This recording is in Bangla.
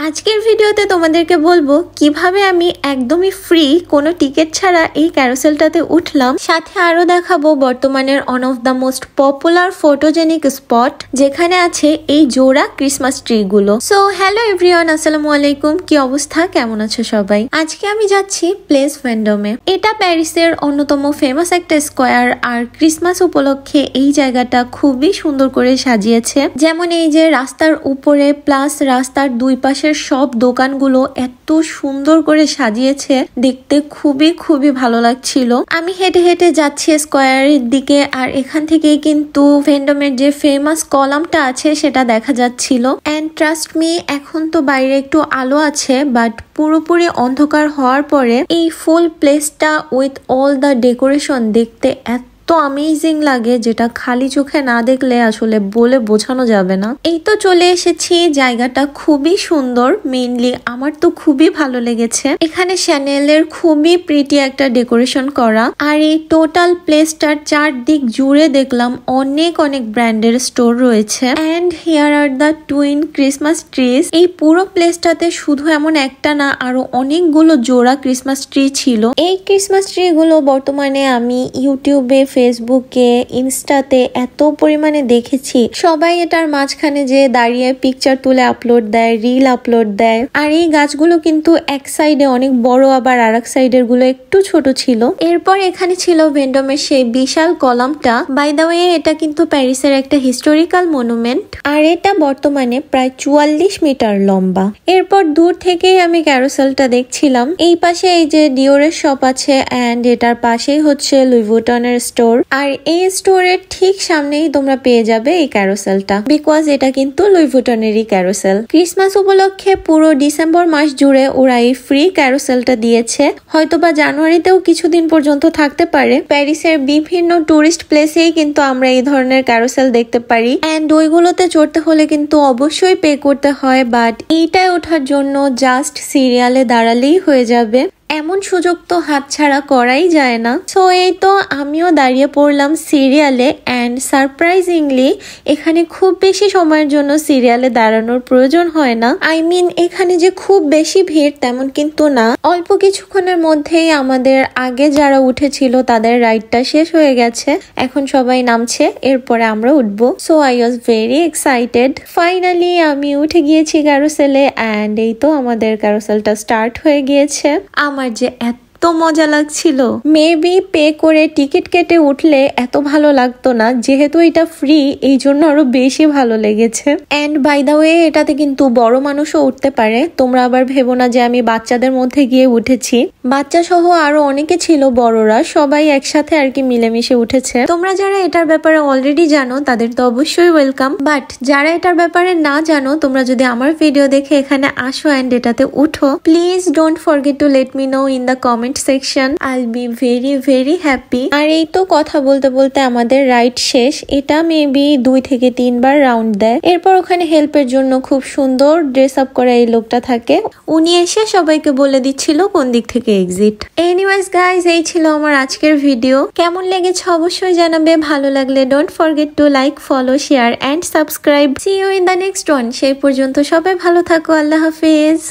আজকের ভিডিওতে তোমাদেরকে বলবো কিভাবে আমি একদমই ফ্রি কোনো টিকিট ছাড়া এই ক্যারোসেলটাতে উঠলাম, সাথে আরো দেখাবো বর্তমানের one of the most popular photogenic spot যেখানে আছে এই জোড়া ক্রিসমাস ট্রি গুলো। সো হ্যালো এভরিওয়ান, আসসালামু আলাইকুম। কি অবস্থা, কেমন আছো সবাই? আজকে আমি যাচ্ছি প্লেস ভেন্ডমে। এটা প্যারিসের অন্যতম ফেমাস একটা স্কোয়ার, আর ক্রিসমাস উপলক্ষে এই জায়গাটা খুবই সুন্দর করে সাজিয়েছে। যেমন এই যে রাস্তার উপরে প্লাস রাস্তার দুই পাশে সব দোকানগুলো এত সুন্দর করে সাজিয়েছে, দেখতে খুবই ভালো লাগছিল। আমি হেঁটে হেঁটে যাচ্ছি স্কোয়ারের দিকে, আর এখান থেকেই কিন্তু ভেন্ডমের যে ফেমাস কলামটা আছে সেটা দেখা যাচ্ছিল। এন্ড ট্রাস্ট মি, এখন তো বাইরে একটু আলো আছে, বাট পুরোপুরি অন্ধকার হওয়ার পরে এই ফুল প্লেসটা উইথ অল দ্য ডেকোরেশন দেখতে এত অ্যামেজিং লাগে, যেটা খালি চোখে না দেখলে আসলে বলে বোঝানো যাবে না। এই তো চলে এসেছি, জায়গাটা খুবই সুন্দর, মেইনলি আমার তো খুবই ভালো লেগেছে। এখানে শ্যানেলের খুবই প্রিটি একটা ডেকোরেশন করা, আর এই টোটাল প্লেসটার চারদিক জুড়ে দেখলাম অনেক ব্র্যান্ডের স্টোর রয়েছে। And here are the twin Christmas trees. এই পুরো প্লেসটাতে শুধু এমন একটা না, আরো অনেকগুলো জোড়া ক্রিসমাস ট্রি ছিল। এই ক্রিসমাস ট্রি গুলো বর্তমানে আমি ইউটিউবে, ফেসবুকে, ইনস্টাতে এত পরিমাণে দেখেছি, সবাই এটার মাঝখানে যে দাঁড়িয়ে পিকচার তুলে আপলোড দেয়, রিল আপলোড দেয়। আর এই গাছগুলো কিন্তু এক সাইডে অনেক বড়, আবার আর এক সাইডের গুলো একটু ছোট ছিল। এরপর এখানে ছিল ভেন্ডমের সেই বিশাল কলামটা। বাই দ্য ওয়ে, এটা কিন্তু প্যারিসের একটা হিস্টোরিক্যাল মনুমেন্ট, আর এটা বর্তমানে প্রায় 44 মিটার লম্বা। এরপর দূর থেকেই আমি ক্যারোসেলটা দেখছিলাম। এই পাশে এই যে ডিওরের শপ আছে, এন্ড এটার পাশেই হচ্ছে লুই ভুটনের স্টোর। আর এই স্টোরের ঠিক সামনেই তোমরা পেয়ে যাবে এই ক্যারোসেলটা, বিকজ এটা কিন্তু লুই ভুটনেরই ক্যারোসেল। ক্রিসমাস উপলক্ষে পুরো ডিসেম্বর মাস জুড়ে ওরা এই ফ্রি ক্যারোসেলটা দিয়েছে। হয়তোবা জানুয়ারিতেও কিছুদিন পর্যন্ত থাকতে পারে। প্যারিসের বিভিন্ন টুরিস্ট প্লেসেই কিন্তু আমরা এই ধরনের ক্যারোসেল দেখতে পারি। এন্ড ওইগুলোতে চড়তে হলে কিন্তু অবশ্যই পে করতে হয়, বাট এইটায় ওঠার জন্য জাস্ট সিরিয়ালে দাঁড়ালেই হয়ে যাবে। এমন সুযোগ তো হাতছাড়া করাই যায় না। সো এই তো আমিও দাঁড়িয়ে পড়লাম সিরিয়ালে, এন্ড সারপ্রাইজিংলি এখানে খুব বেশি সময়ের জন্য সিরিয়ালে দাঁড়ানোর প্রয়োজন হয় না। আই মিন, এখানে যে খুব বেশি ভিড় তেমন কিন্তু না। অল্প কিছুক্ষণের মধ্যেই আমাদের আগে যারা উঠেছিল তাদের রাইডটা শেষ হয়ে গেছে, এখন সবাই নামছে, এরপরে আমরা উঠবো। So I was very excited. Finally আমি উঠে গিয়েছি ক্যারোসেলে, এন্ড এই তো আমাদের ক্যারোসেলটা স্টার্ট হয়ে গিয়েছে। আমার যে এত মজা লাগছিল। মেবি পে করে টিকিট কেটে উঠলে এত ভালো লাগতো না, যেহেতু এটা ফ্রি এই জন্য আরো বেশি ভালো লেগেছে। এন্ড বাই দা ওয়ে, এটাতে কিন্তু বড় মানুষও উঠতে পারে। তোমরা আবার ভেবো না যে আমি বাচ্চাদের মধ্যে গিয়ে উঠেছি, বাচ্চা সহ আরো অনেকে ছিল, বড়রা সবাই একসাথে আর কি মিলেমিশে উঠেছে। তোমরা যারা এটার ব্যাপারে অলরেডি জানো তাদের তো অবশ্যই ওয়েলকাম, বাট যারা এটার ব্যাপারে না জানো, তোমরা যদি আমার ভিডিও দেখে এখানে আসো এন্ড এটাতে উঠো, please don't forget two let me no in the comment section. I'll be very happy. আর এই তো কথা বলতে বলতে আমাদের রাইড শেষ। এটা মেবি 2 থেকে 3 বার রাউন্ড দেয়। এরপর ওখানে হেল্পের জন্য খুব সুন্দর ড্রেস আপ করা এই লোকটা থাকে, উনি এসে সবাইকে বলে দিচ্ছিল কোন দিক থেকে এক্সিট। এনিওয়েজ গাইজ, এই ছিল আমার আজকের ভিডিও। কেমন লেগেছে অবশ্যই জানাবে। ভালো লাগলে don't forget to like, follow, share and subscribe. See you in the next one. সেই পর্যন্ত সবাই ভালো থাকো। আল্লাহ হাফেজ।